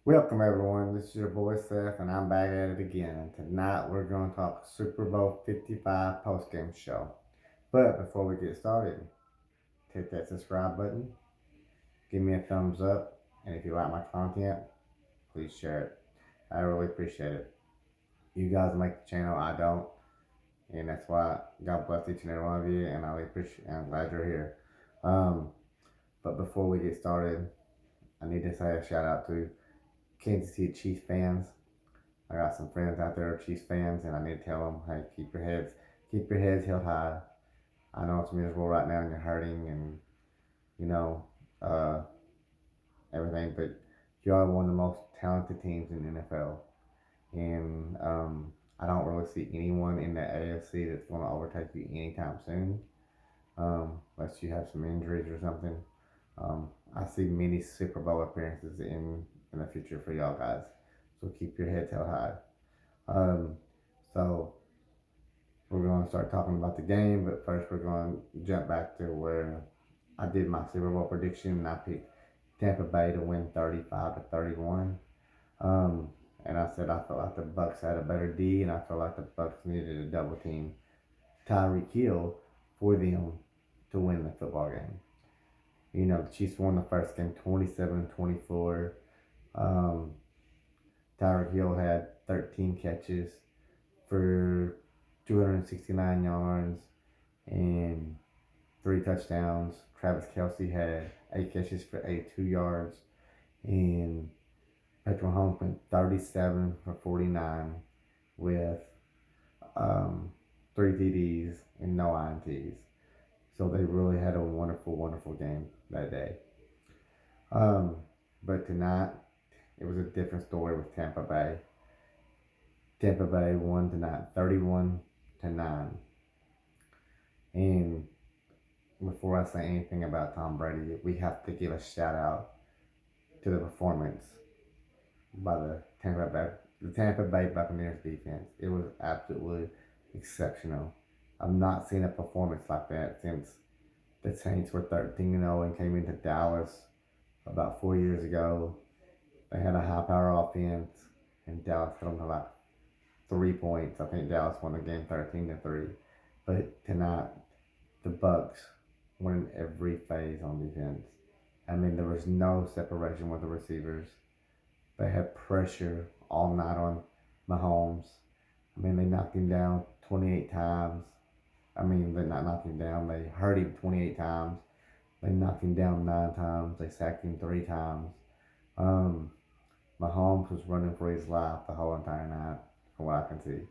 Welcome everyone, this is your boy Seth and I'm back at it again, and tonight we're going to talk Super Bowl 55 postgame show. But before we get started, hit that subscribe button, give me a thumbs up, and if you like my content, please share it. I really appreciate it. You guys make the channel, I don't, and that's why God bless each and every one of you, and I really appreciate and I'm glad you're here. Um, but before we get started, I need to say a shout out to Kansas City Chiefs fans. I got some friends out there, Chiefs fans, and I need to tell them, hey, keep your heads held high. I know it's miserable right now, and you're hurting, and you know uh, everything, but you are one of the most talented teams in the NFL, and I don't really see anyone in the AFC that's going to overtake you anytime soon, unless you have some injuries or something. I see many Super Bowl appearances in the future for y'all guys, so keep your heads held high. Um, so we're going to start talking about the game, but first we're going to jump back to where I did my Super Bowl prediction and I picked Tampa Bay to win 35-31. Um, and I said I felt like the Bucks had a better D, and I felt like the Bucks needed a double team Tyreek Hill for them to win the football game. You know, the Chiefs won the first game 27-24. Um, Tyreek Hill had 13 catches for 269 yards and 3 touchdowns. Travis Kelce had 8 catches for 82 yards. And Patrick Mahomes went 37 for 49 with um, 3 TDs and no INTs. So they really had a wonderful, wonderful game that day. Um, but tonight, it was a different story with Tampa Bay. Tampa Bay won tonight 31-9. And before I say anything about Tom Brady, we have to give a shout out to the performance by the Tampa Bay Buccaneers defense. It was absolutely exceptional. I've not seen a performance like that since the Saints were 13-0 and came into Dallas about 4 years ago. They had a high power offense, and Dallas held them to like 3 points. I think Dallas won the game 13-3. But tonight, the Bucks were in every phase on defense. I mean, there was no separation with the receivers. They had pressure all night on Mahomes. I mean, they knocked him down 28 times. I mean, they not knocked him down. They hurt him 28 times. They knocked him down 9 times. They sacked him 3 times. Um, Mahomes was running for his life the whole entire night, from what I can see.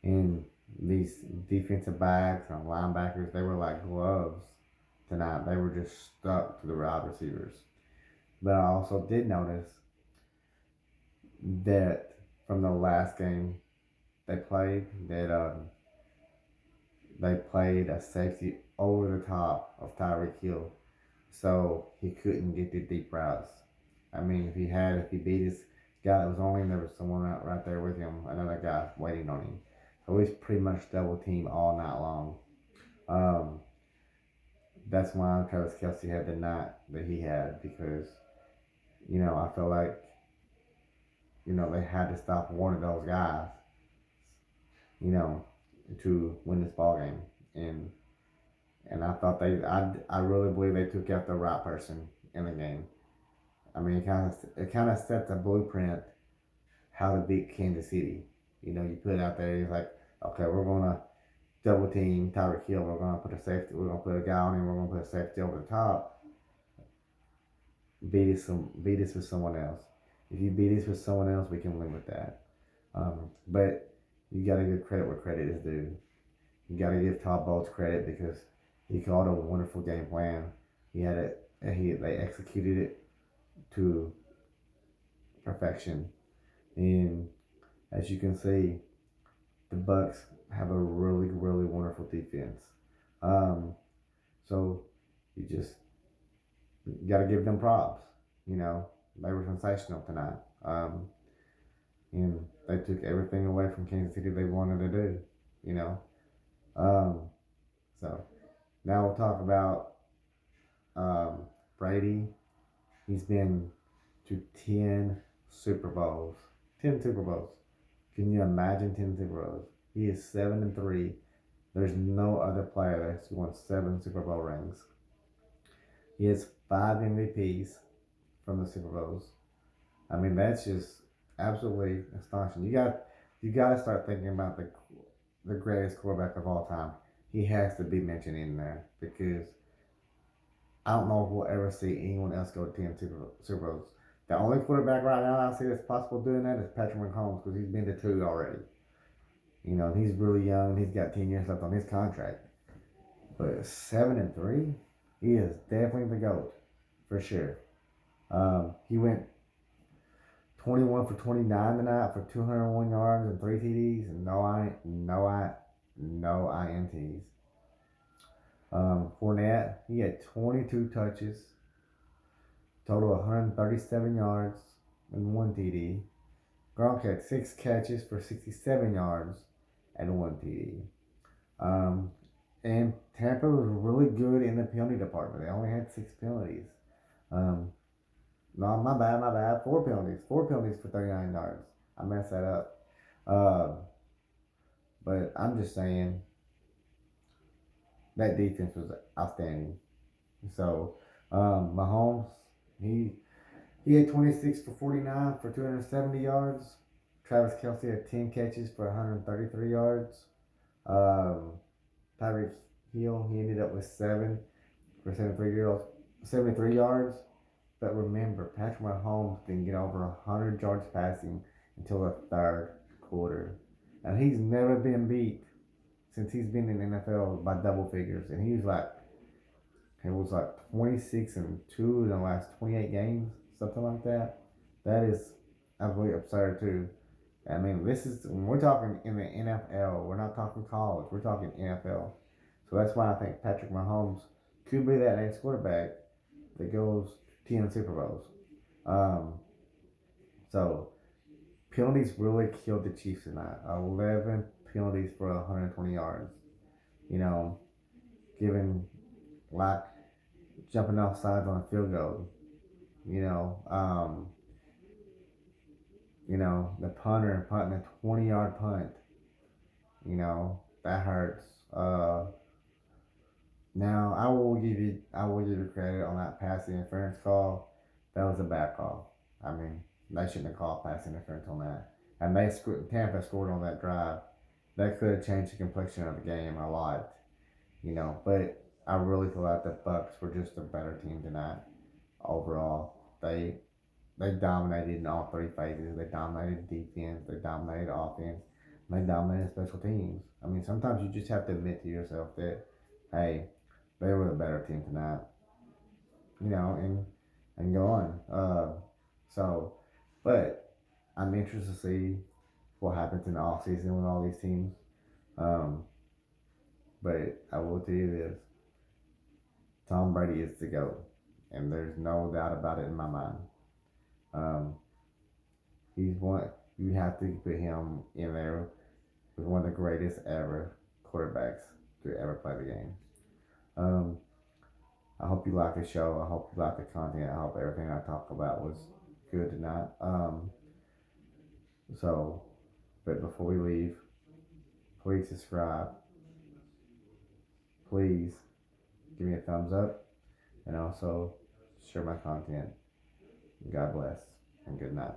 And these defensive backs and linebackers, they were like gloves tonight. They were just stuck to the wide receivers. But I also did notice that from the last game they played, that they played a safety over the top of Tyreek Hill, so he couldn't get the deep routes. I mean, if he beat his guy that was on him, there was someone out right there with him, another guy waiting on him. So he's pretty much double teamed all night long. Um, that's why Travis Kelce had the night that he had, because I feel like they had to stop one of those guys, you know, to win this ball game, and I thought I really believe they took out the right person in the game. I mean, it kind of sets a blueprint how to beat Kansas City. You put it out there. It's like, okay, we're gonna double team Tyreek Hill. We're gonna put a safety. We're gonna put a guy on him. We're gonna put a safety over the top. Beat us with someone else. If you beat us with someone else, we can win with that. But you got to give credit where credit is due. You got to give Todd Bowles credit because he called a wonderful game plan. He had it. They executed it to perfection. And as you can see, the Bucks have a really, really wonderful defense. So you just got to give them props. They were sensational tonight. And they took everything away from Kansas City they wanted to do. You know. So now we'll talk about Brady. He's been to 10 Super Bowls. 10 Super Bowls. Can you imagine 10 Super Bowls? He is 7-3. There's no other player that's won 7 Super Bowl rings. He has 5 MVPs from the Super Bowls. I mean, that's just absolutely astonishing. You got to start thinking about the greatest quarterback of all time. He has to be mentioned in there because I don't know if we'll ever see anyone else go to 10 Super Bowls. The only quarterback right now I see that's possible doing that is Patrick Mahomes because he's been to 2 already. You know, he's really young and he's got 10 years left on his contract. But 7-3, he is definitely the GOAT for sure. He went 21 for 29 tonight for 201 yards and 3 TDs and no INTs. Fournette, he had 22 touches, total 137 yards and 1 TD. Gronk had 6 catches for 67 yards and 1 TD. And Tampa was really good in the penalty department. They only had 6 penalties. No, my bad. 4 penalties. 4 penalties for 39 yards. I messed that up. But I'm just saying that defense was outstanding. So, Mahomes, he had 26 for 49 for 270 yards. Travis Kelce had 10 catches for 133 yards. Tyreek Hill, he ended up with 7 for 73 yards. But remember, Patrick Mahomes didn't get over 100 yards passing until the third quarter. And he's never been beat since he's been in the NFL by double figures. And he was like 26-2 in the last 28 games, something like that. That is absolutely absurd too. I mean, when we're talking in the NFL, we're not talking college, we're talking NFL. So that's why I think Patrick Mahomes could be that next quarterback that goes 10 Super Bowls. So penalties really killed the Chiefs tonight. 11 penalties for 120 yards. You know, giving like jumping off sides on a field goal. The punter punting a 20-yard punt. That hurts. Now I will give you credit on that pass interference call. That was a bad call. I mean, they shouldn't have called pass interference on that. And Tampa scored on that drive. That could have changed the complexion of the game a lot. But I really feel like the Bucks were just a better team tonight. Overall, they dominated in all 3 phases. They dominated defense. They dominated offense. And they dominated special teams. I mean, sometimes you just have to admit to yourself that, hey, they were the better team tonight. And go on. But I'm interested to see what happens in the offseason with all these teams. But I will tell you this. Tom Brady is the GOAT. And there's no doubt about it in my mind. He's one. You have to put him in there with one of the greatest ever quarterbacks to ever play the game. I hope you like the show. I hope you like the content. I hope everything I talked about was good tonight. But before we leave, please subscribe. Please give me a thumbs up and also share my content. God bless and good night.